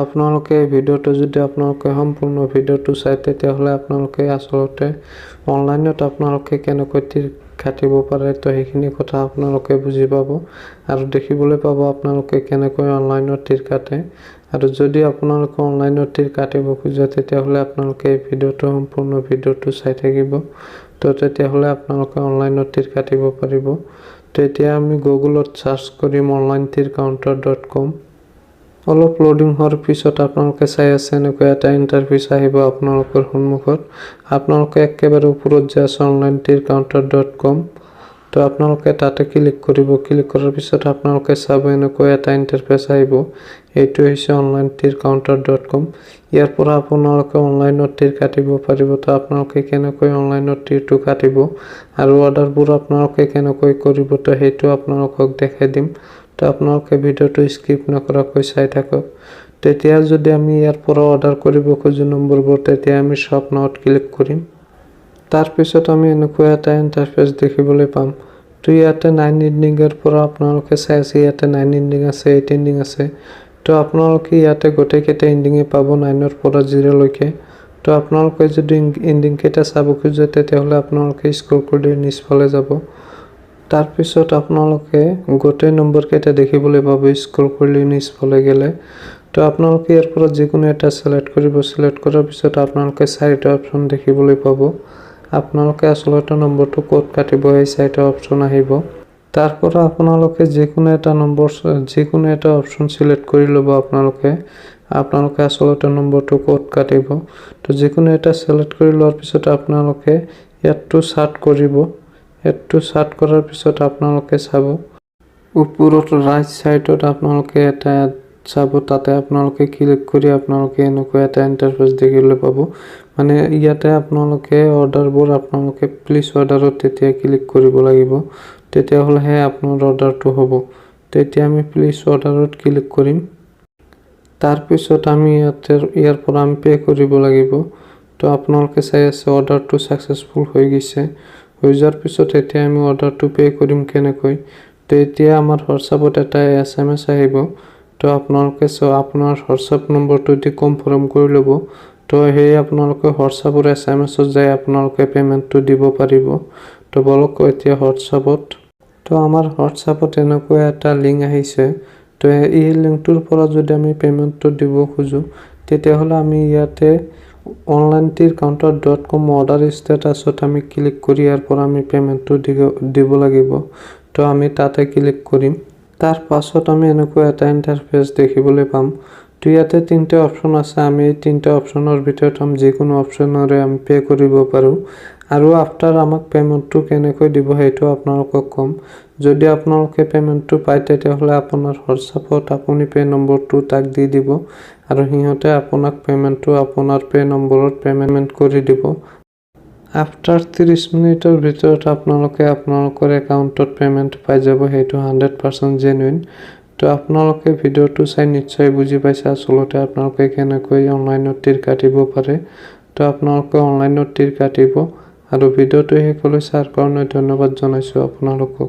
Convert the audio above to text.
আপোনালোকে এই ভিডিঅ'টো যদি আপোনালোকে সম্পূৰ্ণ ভিডিঅ'টো চাই তেতিয়াহ'লে আপোনালোকে আসলতে অনলাইনত আপোনালোকে কেনেকৈ তীৰ কাটিব পাৰে তো সেইখিনি কথা আপোনালোকে বুজি পাব আৰু দেখিবলৈ পাব আপোনালোকে কেনেকৈ অনলাইনত তীৰ কাটে আৰু যদি আপোনালোকে অনলাইনত তীৰ কাটিব খোজে তেতিয়াহ'লে আপোনালোকে এই ভিডিঅ'টো সম্পূৰ্ণ ভিডিঅ'টো চাই থাকিব তো তেতিয়াহ'লে আপোনালোকে অনলাইনত তীৰ কাটিব পাৰিব। তো এতিয়া আমি গুগলত সাৰ্চ কৰিম onlinetircounter.com। অলপ লোডিং হোৱাৰ পিছত আপোনালোকে চাই আছে এনেকৈ এটা ইণ্টাৰফেচ আহিব আপোনালোকৰ সন্মুখত। আপোনালোকে একেবাৰে ওপৰত যে আছে onlinetircounter.com তো আপোনালোকে তাতে ক্লিক কৰিব। ক্লিক কৰাৰ পিছত আপোনালোকে চাব এনেকৈ এটা ইণ্টাৰফেচ আহিব। এইটো হৈছে onlinetircounter.com। ইয়াৰ পৰা আপোনালোকে অনলাইনত তীৰ কাটিব পাৰিব। তো আপোনালোকে কেনেকৈ অনলাইনত তীৰটো কাটিব আৰু অৰ্ডাৰবোৰ আপোনালোকে কেনেকৈ কৰিব তো সেইটো আপোনালোকক দেখাই দিম। তো আপোনালোকে ভিডিঅ'টো স্কিপ নকৰাকৈ চাই থাকক। তেতিয়া যদি আমি ইয়াৰ পৰা অৰ্ডাৰ কৰিব খোজো নম্বৰবোৰ তেতিয়া আমি শ্বপ নাওত ক্লিক কৰিম। তাৰপিছত আমি এনেকৈ এটা ইণ্টাৰফেচ দেখিবলৈ পাম। তো ইয়াতে 9 ইণ্ডিঙৰ পৰা আপোনালোকে চাই আছে ইয়াতে 9 ইণ্ডিং আছে 8 ইণ্ডিং আছে। তো আপোনালোকে ইয়াতে গোটেইকেইটা ইণ্ডিঙে পাব 9ৰ পৰা 0 লৈকে। তো আপোনালোকে যদি ইণ্ডিং কেইটা চাব খোজে তেতিয়াহ'লে আপোনালোকে স্ক্ৰল কৰি নিচফালে যাব। তাৰপিছত আপোনালোকে গোটেই নম্বৰ কেইটা দেখিবলৈ পাব স্ক্ৰল কৰি নিচফালে গ'লে। তো আপোনালোকে ইয়াৰ পৰা যিকোনো এটা সিলেক্ট কৰিব। সিলেক্ট কৰাৰ পিছত আপোনালোকে 4টা অপচন দেখিবলৈ পাব। আপোনালোকে আসলতে নম্বৰটো ক'ত কাটিব এই 4টা অপচন আহিব। তাৰ পৰা আপোনালোকে যিকোনো এটা অপচন সিলেক্ট কৰি ল'ব। আপোনালোকে আসলতে নম্বৰটো ক'ত কাটিব। তো যিকোনো এটা সিলেক্ট কৰি লোৱাৰ পিছত আপোনালোকে ইয়াতটো সাৰ্চ কৰিব। এডটো সাৰ্চ কৰাৰ পিছত আপোনালোকে চাব ওপৰত ৰাইট সাইডত আপোনালোকে এটা চাব তাতে আপোনালোকে ক্লিক কৰি আপোনালোকে এনেকৈ এটা ইণ্টাৰফেচ দেখিবলৈ পাব। মানে ইয়াতে আপোনালোকে অৰ্ডাৰবোৰ আপোনালোকে প্লিজ অৰ্ডাৰত তেতিয়া ক্লিক কৰিব লাগিব তেতিয়াহ'লেহে আপোনাৰ অৰ্ডাৰটো হ'ব। তেতিয়া আমি প্লিজ অৰ্ডাৰত ক্লিক কৰিম। তাৰপিছত আমি ইয়াৰ পৰা আমি পে কৰিব লাগিব। তো আপোনালোকে চাই আছে অৰ্ডাৰটো সাকসেসফুল হৈ গৈছে। হৈ যোৱাৰ পিছত এতিয়া আমি অৰ্ডাৰটো পে কৰিম কেনেকৈ। তো এতিয়া আমাৰ হোৱাটছআপত এটা SMS আহিব। তো আপোনালোকে আপোনাৰ হোৱাটছআপ নম্বৰটো দি কনফাৰ্ম কৰি ল'ব। তো সেই আপোনালোকে হোৱাটছআপৰ SMS-ত যাই আপোনালোকে পেমেন্টটো দিব পাৰিব। তো বলক এতিয়া হোৱাটছআপত তো আমাৰ হোৱাটছআপত এনেকৈ এটা লিংক আহিছে। তো এই লিংকটোৰ পৰা যদি আমি পেমেন্টটো দিব খোজো তেতিয়াহ'লে আমি ইয়াতে onlinetircounter.com অৰ্ডাৰ ষ্টেটাছত আমি ক্লিক কৰি ইয়াৰ পৰা আমি পেমেন্টটো দিব লাগিব। তো আমি তাতে ক্লিক কৰিম। তাৰ পাছত আমি এনেকৈ এটা ইণ্টাৰফেচ দেখিবলৈ পাম। তো ইয়াতে 3টা অপচন আছে। আমি এই 3টা অপচনৰ ভিতৰত আমি যিকোনো অপচনৰে আমি পে কৰিব পাৰো আৰু আফটাৰ আমাক পেমেন্টটো কেনেকৈ দিব সেইটো আপোনালোকক কম। যদি আপোনালোকে পেমেন্টটো পায় তেতিয়াহ'লে আপোনাৰ হোৱাটছআপত আপুনি পে নম্বৰটো তাক দি দিব আৰু সিহঁতে আপোনাক পেমেন্টটো আপোনাৰ পে নম্বৰত পেমেন্ট কৰি দিব। আফটাৰ 30 মিনিটৰ ভিতৰত আপোনালোকৰ একাউণ্টত পেমেন্ট পাই যাব। সেইটো 100% জেনুইন। তো আপোনালোকে ভিডিঅ'টো চাই নিশ্চয় বুজি পাইছে আসলতে আপোনালোকে কেনেকৈ অনলাইনত তীৰ কাটিব পাৰে। তো আপোনালোকে অনলাইনত তীৰ কাটিব আৰু ভিডিঅ'টো শেষলৈ চাৰ কাৰণে ধন্যবাদ জনাইছো আপোনালোকক।